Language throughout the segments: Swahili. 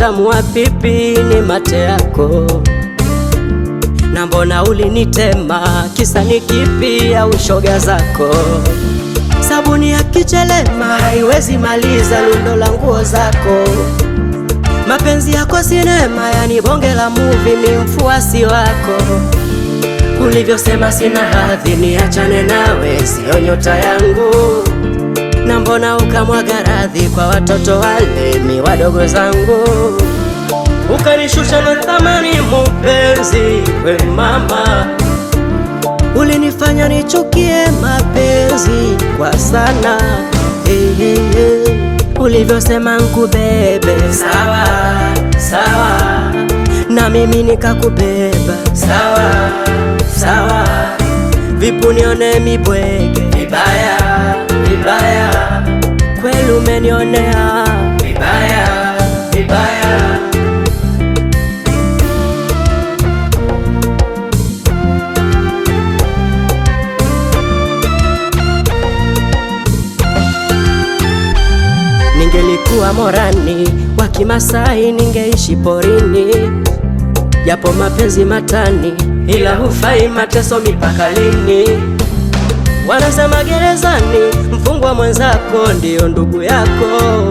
utamu wa pipi ni mate yako. Na mbona ulinitema, kisa ni kipi au shoga zako? Sabuni ya kichelema haiwezi maliza lundo la nguo zako. Mapenzi yako sinema, yani bonge la movie, ni mfuasi wako. Ulivyosema sina hadhi, niachane nawe, sio nyota yangu. Na mbona ukamwaga radhi kwa watoto wale mi wadogo zangu? Ukanishusha na thamani mpenzi, we mama. Ulinifanya nichukie mapenzi kwa sana. Ulivyosema nkubebe, sawa sawa, na mimi nikakubeba, sawa sawa. Vipu nione mibwege, vibaya vibaya, kweli umenionea vibaya vibaya. Ningelikuwa morani wa Kimasai, ningeishi porini. Yapo mapenzi matani, ila hufai mateso mipaka lini? Wanasema gerezani mfungwa mwenzako ndiyo ndugu yako.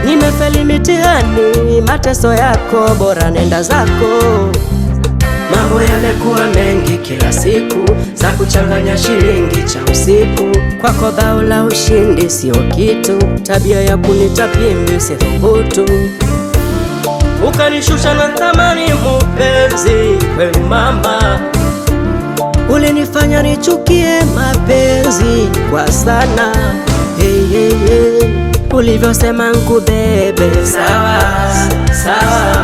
Nimefeli mitihani, mateso yako, bora nenda zako. Mambo yamekuwa mengi kila siku, za kuchanganya shilingi cha usiku. Kwako bao la ushindi sio kitu, tabia ya kunita pimbi usithubutu. Ukanishusha na thamani mpenzi, we mama. Ulinifanya nichukie mapenzi kwa sana. Ulivyosema nkubebe, sawa sawa,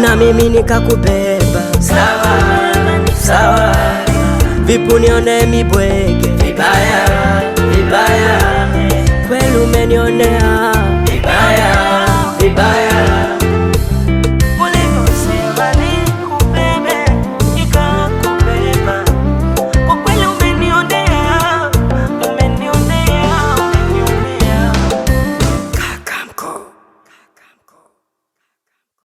na mimi nikakubeba, sawa sawa. Vipu nione mibwege, vibaya